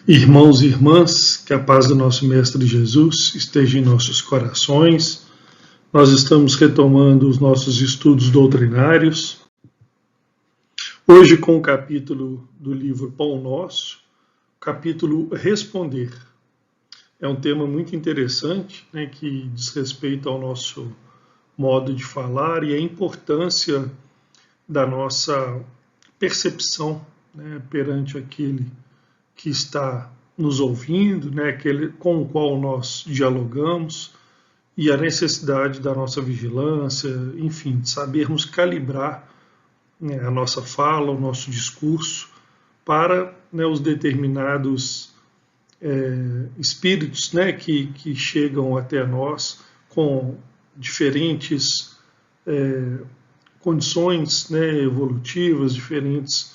Irmãos e irmãs, que a paz do nosso Mestre Jesus esteja em nossos corações. Nós estamos retomando os nossos estudos doutrinários. Hoje com o capítulo do livro Pão Nosso, capítulo Responder. É um tema muito interessante, que diz respeito ao nosso modo de falar e a importância da nossa percepção, perante aquele que está nos ouvindo, aquele com o qual nós dialogamos, e a necessidade da nossa vigilância, enfim, de sabermos calibrar a nossa fala, o nosso discurso, para os determinados espíritos que chegam até nós com diferentes condições evolutivas, diferentes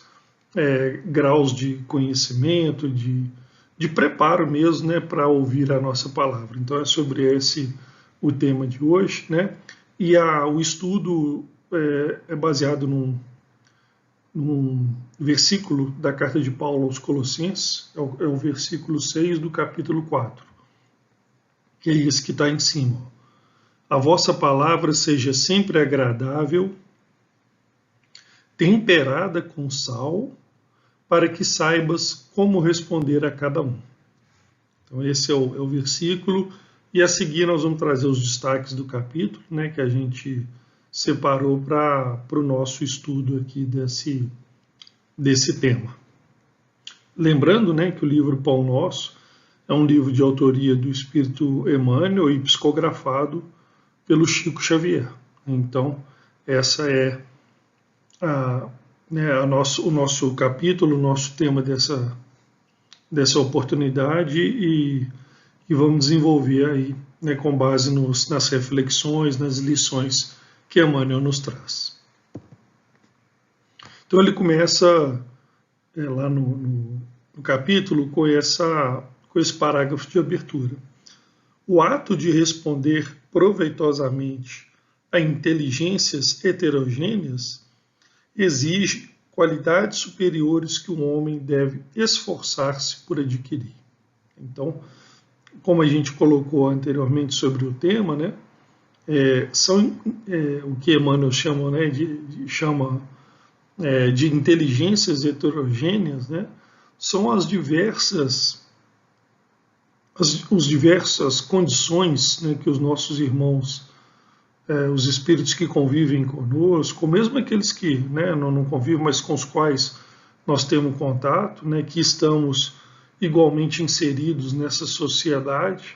graus de conhecimento, de preparo mesmo, para ouvir a nossa palavra. Então é sobre esse o tema de hoje, e o estudo é baseado num versículo da carta de Paulo aos Colossenses, é o versículo 6 do capítulo 4, que é esse que está em cima. A vossa palavra seja sempre agradável, temperada com sal, para que saibas como responder a cada um. Então esse é o versículo, e a seguir nós vamos trazer os destaques do capítulo, que a gente separou para o nosso estudo aqui desse tema. Lembrando que o livro Pão Nosso é um livro de autoria do Espírito Emmanuel e psicografado pelo Chico Xavier. Então essa é o nosso capítulo, o nosso tema dessa oportunidade, e vamos desenvolver aí, com base nas reflexões, nas lições que Emmanuel nos traz. Então ele começa lá no capítulo com esse parágrafo de abertura. O ato de responder proveitosamente a inteligências heterogêneas exige qualidades superiores que o homem deve esforçar-se por adquirir. Então, como a gente colocou anteriormente sobre o tema, são o que Emmanuel chama, de inteligências heterogêneas, são as diversas condições que os nossos irmãos, os espíritos que convivem conosco, mesmo aqueles que não convivem, mas com os quais nós temos contato, que estamos igualmente inseridos nessa sociedade,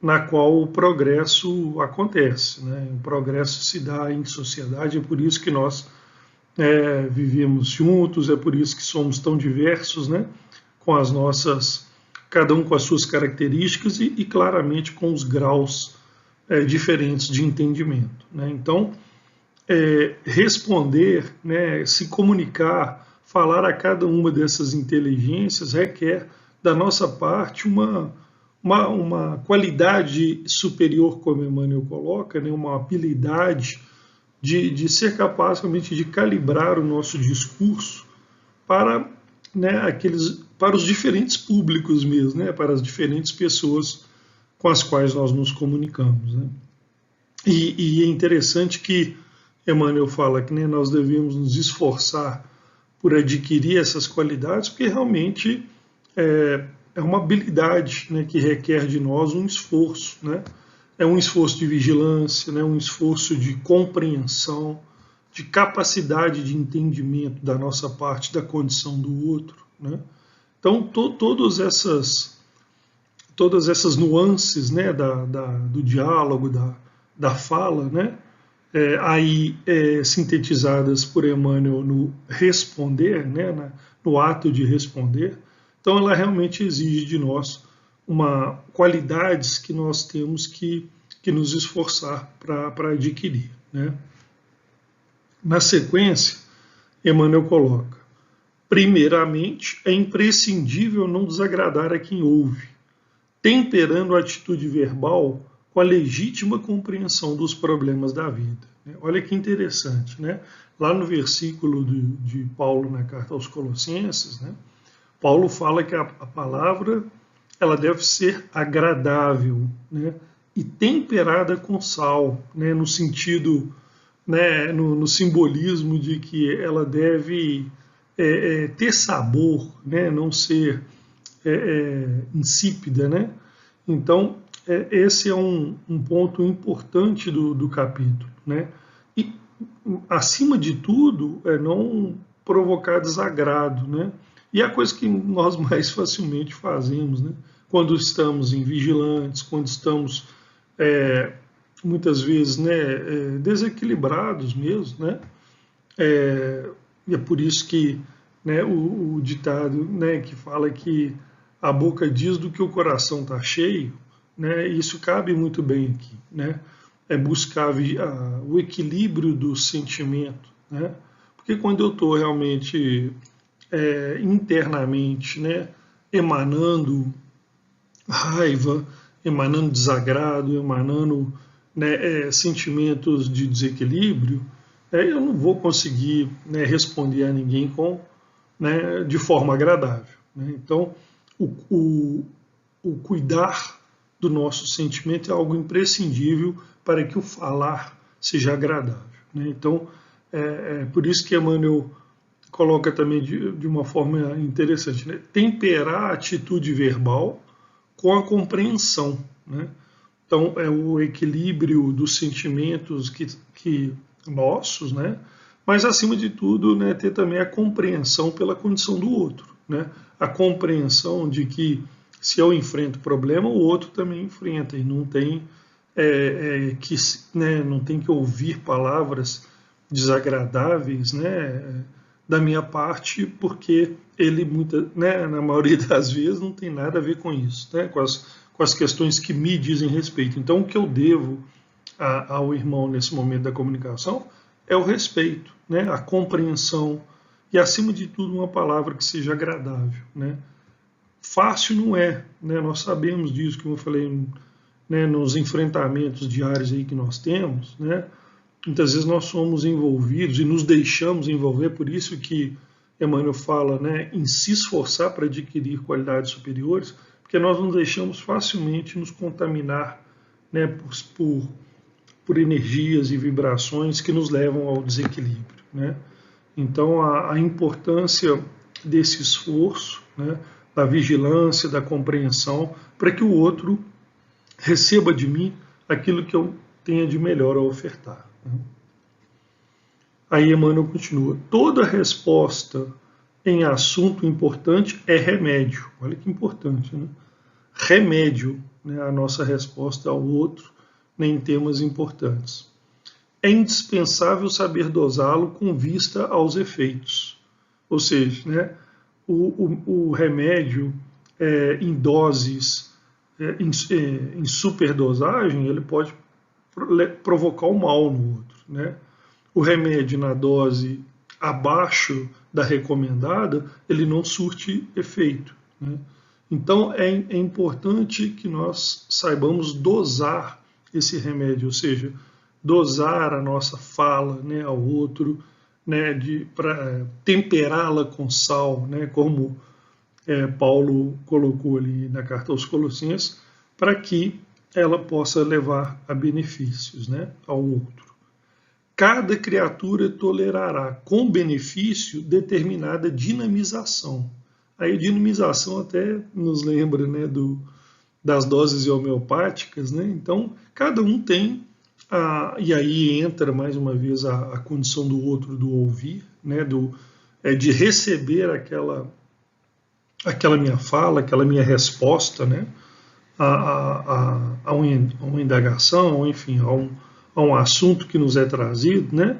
na qual o progresso acontece. O progresso se dá em sociedade, é por isso que nós vivemos juntos, é por isso que somos tão diversos, com as nossas, cada um com as suas características e claramente com os graus diferentes de entendimento. Então, responder, se comunicar, falar a cada uma dessas inteligências requer da nossa parte uma qualidade superior, como Emmanuel coloca, uma habilidade de ser capaz realmente de calibrar o nosso discurso para, para os diferentes públicos mesmo, para as diferentes pessoas com as quais nós nos comunicamos. E é interessante que Emmanuel fala que nós devemos nos esforçar por adquirir essas qualidades, porque realmente é uma habilidade que requer de nós um esforço. É um esforço de vigilância, um esforço de compreensão, de capacidade de entendimento da nossa parte, da condição do outro. Então, todas essas nuances do diálogo, da fala, sintetizadas por Emmanuel no responder, no ato de responder. Então ela realmente exige de nós qualidades que nós temos que nos esforçar para adquirir. Na sequência, Emmanuel coloca: primeiramente, é imprescindível não desagradar a quem ouve, temperando a atitude verbal com a legítima compreensão dos problemas da vida. Olha que interessante, Lá no versículo de Paulo na carta aos Colossenses, Paulo fala que a palavra ela deve ser agradável, né, e temperada com sal, né, no sentido, né, no simbolismo de que ela deve ter sabor, né, não ser insípida, né? Então, esse é um ponto importante do capítulo, né? E, acima de tudo, é não provocar desagrado, né? E é a coisa que nós mais facilmente fazemos, né? Quando estamos invigilantes, quando estamos muitas vezes, né, desequilibrados mesmo, né? E é por isso que, né, o ditado, né, que fala que a boca diz do que o coração está cheio, né, isso cabe muito bem aqui, né, é buscar o equilíbrio do sentimento, né, porque quando eu estou realmente internamente, né, emanando raiva, emanando desagrado, emanando, né, sentimentos de desequilíbrio, eu não vou conseguir, né, responder a ninguém né, de forma agradável. Né? Então, o cuidar do nosso sentimento é algo imprescindível para que o falar seja agradável. Né? Então, por isso que Emmanuel coloca também de uma forma interessante, né? Temperar a atitude verbal com a compreensão. Né? Então, é o equilíbrio dos sentimentos que nossos, né? Mas, acima de tudo, né, ter também a compreensão pela condição do outro. Né? A compreensão de que se eu enfrento problema, o outro também enfrenta, e não tem, né, não tem que ouvir palavras desagradáveis, né, da minha parte, porque ele, né, na maioria das vezes, não tem nada a ver com isso, né, com as questões que me dizem respeito. Então, o que eu devo ao irmão nesse momento da comunicação é o respeito, né, a compreensão e, acima de tudo, uma palavra que seja agradável. Né. Fácil não é, né, nós sabemos disso, como eu falei, né, nos enfrentamentos diários aí que nós temos, né, muitas vezes nós somos envolvidos e nos deixamos envolver, por isso que Emmanuel fala, né, em se esforçar para adquirir qualidades superiores, porque nós nos deixamos facilmente nos contaminar, né, por energias e vibrações que nos levam ao desequilíbrio. Né? Então, a importância desse esforço, né, da vigilância, da compreensão, para que o outro receba de mim aquilo que eu tenha de melhor a ofertar. Né? Aí Emmanuel continua: toda resposta em assunto importante é remédio. Olha que importante, né? Remédio, né, a nossa resposta ao outro, né, em temas importantes. É indispensável saber dosá-lo com vista aos efeitos. Ou seja, né, o remédio em doses, em superdosagem, ele pode provocar o mal no outro. Né? O remédio na dose abaixo da recomendada, ele não surte efeito. Né? Então, é importante que nós saibamos dosar esse remédio, ou seja, dosar a nossa fala, né, ao outro, né, para temperá-la com sal, né, como Paulo colocou ali na carta aos Colossenses, para que ela possa levar a benefícios, né, ao outro. Cada criatura tolerará com benefício determinada dinamização. Aí a dinamização até nos lembra, né, das doses homeopáticas, né? Então, cada um tem, e aí entra mais uma vez a condição do outro do ouvir, né, de receber aquela minha fala, aquela minha resposta, né, a uma indagação, ou enfim, a um assunto que nos é trazido, né,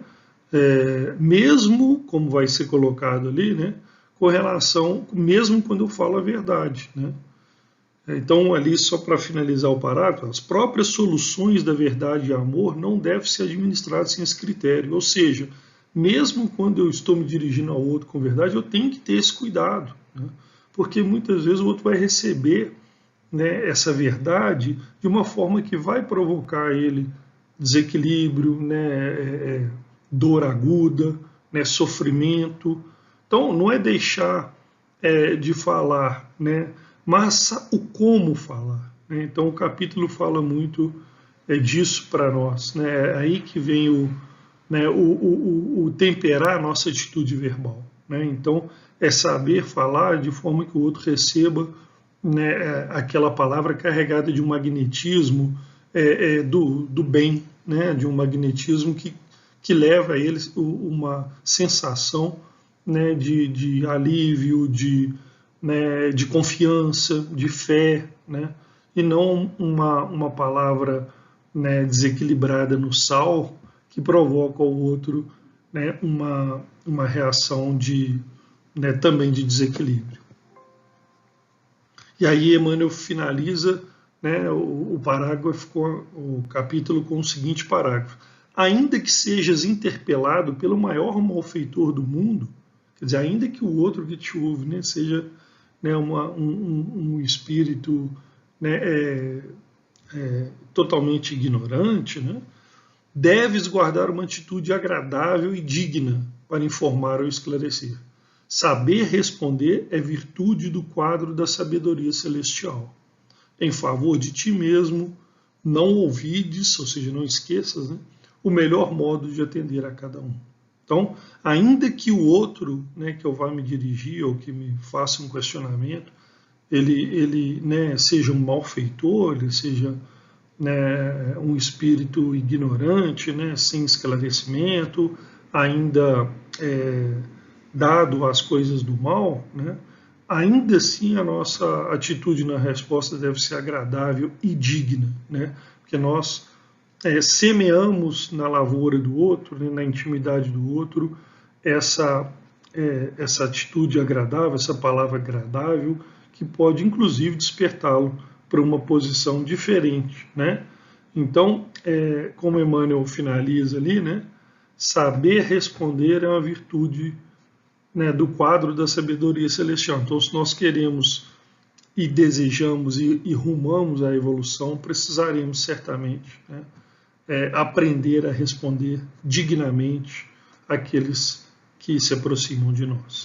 mesmo, como vai ser colocado ali, né, com relação, mesmo quando eu falo a verdade, né. Então, ali, só para finalizar o parágrafo, as próprias soluções da verdade e amor não devem ser administradas sem esse critério. Ou seja, mesmo quando eu estou me dirigindo ao outro com verdade, eu tenho que ter esse cuidado. Né? Porque muitas vezes o outro vai receber, né, essa verdade de uma forma que vai provocar ele desequilíbrio, né, dor aguda, né, sofrimento. Então, não é deixar de falar, né? Mas o como falar, né? Então o capítulo fala muito disso para nós, né? É aí que vem o temperar a nossa atitude verbal, né? Então é saber falar de forma que o outro receba, né, aquela palavra carregada de um magnetismo do bem, né? De um magnetismo que leva a eles uma sensação, né, de alívio, né, de confiança, de fé, né, e não uma palavra, né, desequilibrada no sal que provoca ao outro, né, uma reação né, também de desequilíbrio. E aí Emmanuel finaliza, né, o parágrafo, o capítulo com o seguinte parágrafo: ainda que sejas interpelado pelo maior malfeitor do mundo, quer dizer, ainda que o outro que te ouve, né, seja, né, um espírito, né, totalmente ignorante, né, deves guardar uma atitude agradável e digna para informar ou esclarecer. Saber responder é virtude do quadro da sabedoria celestial. Em favor de ti mesmo, não ouvides, ou seja, não esqueças, né, o melhor modo de atender a cada um. Então, ainda que o outro, né, que eu vá me dirigir ou que me faça um questionamento, ele né, seja um malfeitor, ele seja, né, um espírito ignorante, né, sem esclarecimento, ainda dado às coisas do mal, né, ainda assim a nossa atitude na resposta deve ser agradável e digna, né, porque nós semeamos na lavoura do outro, né, na intimidade do outro, essa atitude agradável, essa palavra agradável, que pode inclusive despertá-lo para uma posição diferente, né? Então, como Emmanuel finaliza ali, né, saber responder é uma virtude, né, do quadro da sabedoria celestial. Então, se nós queremos e desejamos e rumamos à evolução, precisaremos certamente, né, aprender a responder dignamente àqueles que se aproximam de nós.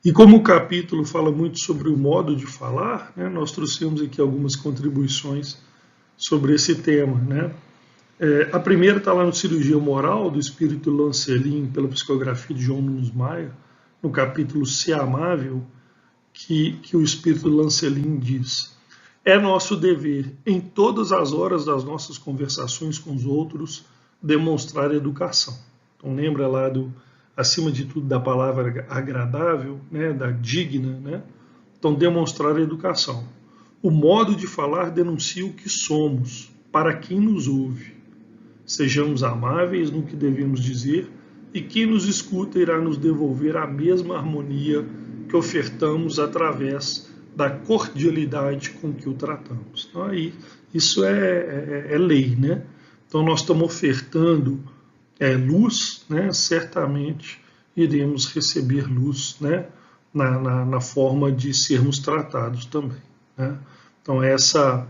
E como o capítulo fala muito sobre o modo de falar, né, nós trouxemos aqui algumas contribuições sobre esse tema, né? A primeira está lá no Cirurgia Moral, do Espírito Lancelin, pela psicografia de João Nunes Maia, no capítulo Se Amável, que o Espírito Lancelin diz: é nosso dever, em todas as horas das nossas conversações com os outros, demonstrar educação. Então lembra lá acima de tudo, da palavra agradável, né, da digna, né? Então demonstrar educação. O modo de falar denuncia o que somos, para quem nos ouve. Sejamos amáveis no que devemos dizer, e quem nos escuta irá nos devolver a mesma harmonia que ofertamos através da cordialidade com que o tratamos. Então aí, isso é lei, né? Então nós estamos ofertando luz, né? Certamente iremos receber luz, né? Na forma de sermos tratados também, né? Então essa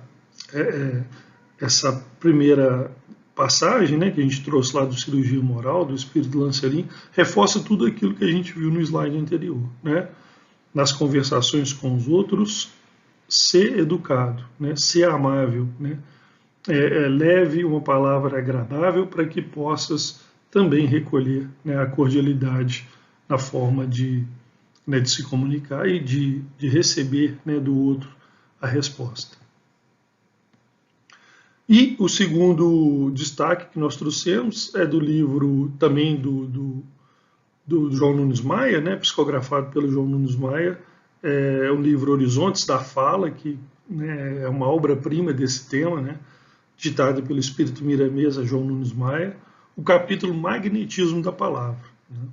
primeira passagem, né, que a gente trouxe lá do Cirurgia Moral, do Espírito Lancelin, reforça tudo aquilo que a gente viu no slide anterior, né? Nas conversações com os outros, ser educado, né? Ser amável, né? Leve uma palavra agradável para que possas também recolher, né, a cordialidade na forma de se comunicar e de receber, né, do outro a resposta. E o segundo destaque que nós trouxemos é do livro também do João Nunes Maia, né, psicografado pelo João Nunes Maia, o livro Horizontes da Fala, que, né, é uma obra-prima desse tema, né, ditado pelo espírito miramesa João Nunes Maia, o capítulo Magnetismo da Palavra, né?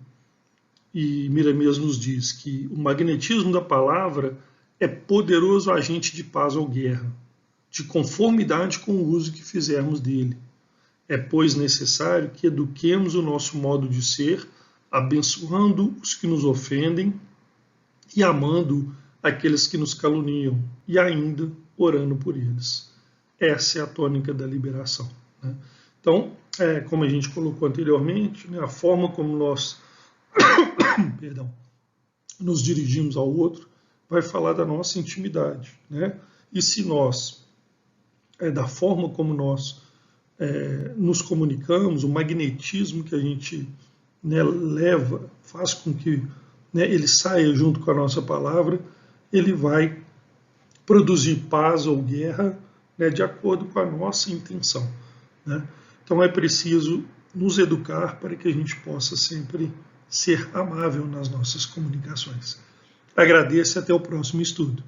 E Miramês nos diz que o magnetismo da palavra é poderoso agente de paz ou guerra, de conformidade com o uso que fizermos dele. É, pois, necessário que eduquemos o nosso modo de ser, abençoando os que nos ofendem e amando aqueles que nos caluniam, e ainda orando por eles. Essa é a tônica da liberação, né? Então, como a gente colocou anteriormente, né, a forma como nós nos dirigimos ao outro, vai falar da nossa intimidade, né? E se nós, da forma como nós nos comunicamos, o magnetismo que a gente, né, leva, faz com que, né, ele saia junto com a nossa palavra, ele vai produzir paz ou guerra, né, de acordo com a nossa intenção, né? Então é preciso nos educar para que a gente possa sempre ser amável nas nossas comunicações. Agradeço e até o próximo estudo.